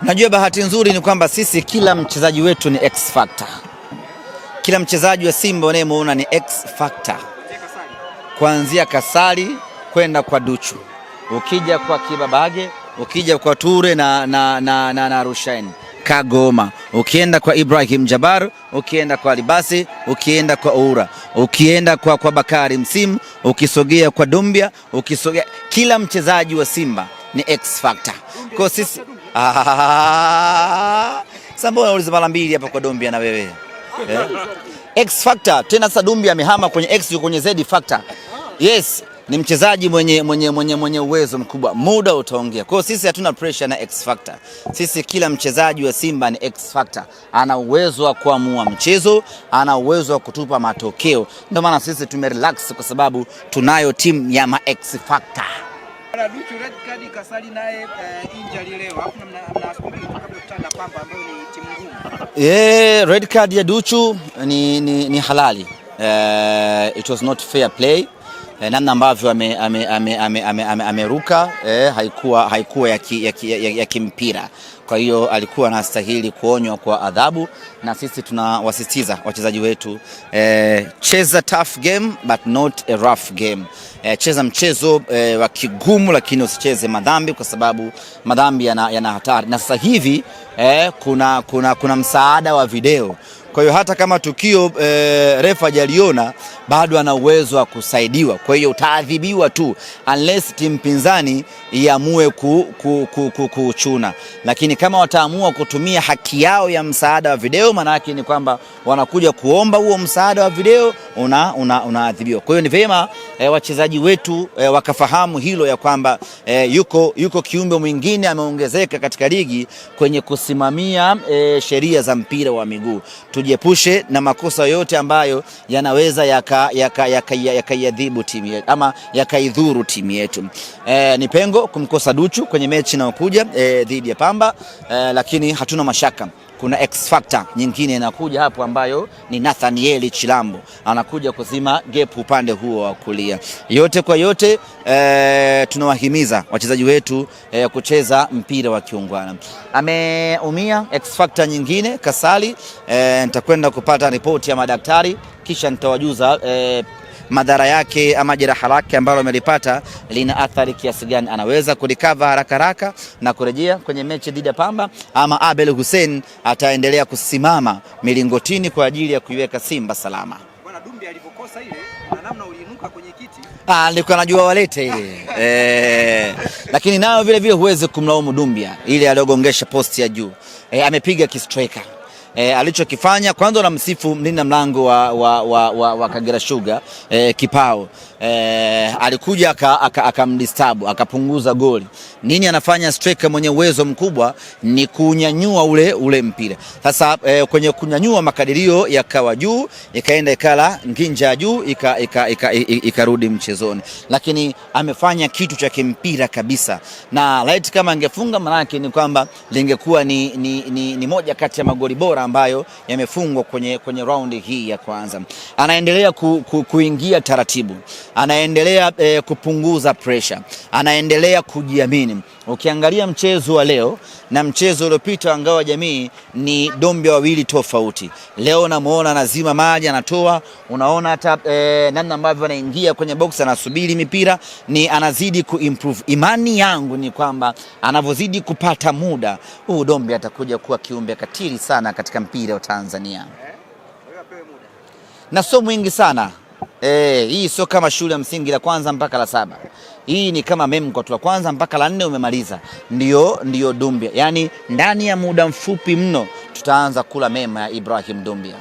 Najua bahati nzuri ni kwamba sisi kila mchezaji wetu ni X factor. Kila mchezaji wa Simba unayemuona ni X factor. Kuanzia Kasali kwenda kwa Duchu. Ukija kwa Kibabage, ukija kwa Ture na Rushaini, Kagoma, ukienda kwa Ibrahim Jabar, ukienda kwa Alibasi, ukienda kwa Oura, ukienda kwa Bakari Msimu, ukisogea kwa Dumbia, ukisogea kila mchezaji wa Simba ni X factor. Kwa sisi sasa mbona unauliza mara mbili hapa kwa Dumbia na wewe? X factor tena sasa Dumbia amehama kwenye X kwenye Z factor. Yes, ni mchezaji mwenye uwezo mkubwa. Muda utaongea. Kwa hiyo sisi hatuna pressure na X factor. Sisi kila mchezaji wa Simba ni X factor. Ana uwezo wa kuamua mchezo, ana uwezo wa kutupa matokeo. Ndio maana sisi tumerelax kwa sababu tunayo timu ya ma X factor. Duchu red card, Kasali naye injury leo. Hapo mnasubiri kabla kutana Pamba ambayo ni timu ngumu. Red card ya Duchu ni halali. It was not fair play. Namna ambavyo ameruka haikuwa ya kimpira. Kwa hiyo alikuwa anastahili kuonywa kwa adhabu, na sisi tunawasisitiza wachezaji wetu cheza tough game but not a rough game. Cheza mchezo wa kigumu lakini usicheze madhambi, kwa sababu madhambi yana hatari. Na sasa hivi kuna msaada wa video. Kwa hiyo hata kama tukio refa hajaliona bado ana uwezo wa kusaidiwa. Kwa hiyo utaadhibiwa tu unless timu pinzani iamue kuchuna. Lakini kama wataamua kutumia haki yao ya msaada wa video, maana yake ni kwamba wanakuja kuomba huo msaada wa video, unaadhibiwa. Kwa hiyo ni vyema wachezaji wetu wakafahamu hilo, ya kwamba yuko kiumbe mwingine ameongezeka katika ligi kwenye kusimamia sheria za mpira wa miguu. Tujiepushe na makosa yote ambayo yanaweza yakaiadhibu timu yetu ama yakaidhuru timu yetu. Ni pengo kumkosa Duchu kwenye mechi inayokuja dhidi ya Pamba, lakini hatuna mashaka kuna X factor nyingine inakuja hapo, ambayo ni Nathaniel Chilambo anakuja kuzima gap upande huo wa kulia. Yote kwa yote tunawahimiza wachezaji wetu kucheza mpira wa kiungwana. Ameumia X factor nyingine Kasali, nitakwenda kupata ripoti ya madaktari kisha nitawajuza madhara yake ama jeraha lake ambalo amelipata lina athari kiasi gani, anaweza kulikava haraka na kurejea kwenye mechi dhidi ya Pamba, ama Abel Hussein ataendelea kusimama milingotini kwa ajili ya kuiweka Simba salama. Bwana Dumbia alipokosa ile na namna uliinuka kwenye kiti, nilikuwa najua walete ile lakini nayo vile huwezi kumlaumu Dumbia, ile aliogongesha posti ya juu. Amepiga kistriker. Alichokifanya kwanza, na msifu mlinda mlango wa Kagera Sugar Kipao. Alikuja akamdistabu akapunguza goli. Nini anafanya striker mwenye uwezo mkubwa? Ni kunyanyua ule mpira. Sasa kwenye kunyanyua makadirio yakawa juu, ikaenda ikala nginja juu, ikarudi mchezoni. Lakini amefanya kitu cha kimpira kabisa, na light kama angefunga maana yake ni kwamba lingekuwa ni moja kati ya magoli bora ambayo yamefungwa kwenye raundi hii ya kwanza. Anaendelea kuingia taratibu, anaendelea kupunguza pressure, anaendelea kujiamini. Ukiangalia mchezo wa leo na mchezo uliopita wa Ngao ya Jamii ni Dumbia wawili tofauti. Leo namuona anazima maji, anatoa, unaona hata namna ambavyo anaingia kwenye box, anasubiri mipira, ni anazidi kuimprove. Imani yangu ni kwamba anavozidi kupata muda, huu Dumbia atakuja kuwa kiumbe katili sana katika mpira wa Tanzania. Na sio mwingi sana. Hii sio kama shule ya msingi la kwanza mpaka la 7. Hii ni kama MEMKWA la kwanza mpaka la 4 umemaliza. Ndio Dumbia. Yaani ndani ya muda mfupi mno tutaanza kula mema ya Ibrahim Dumbia.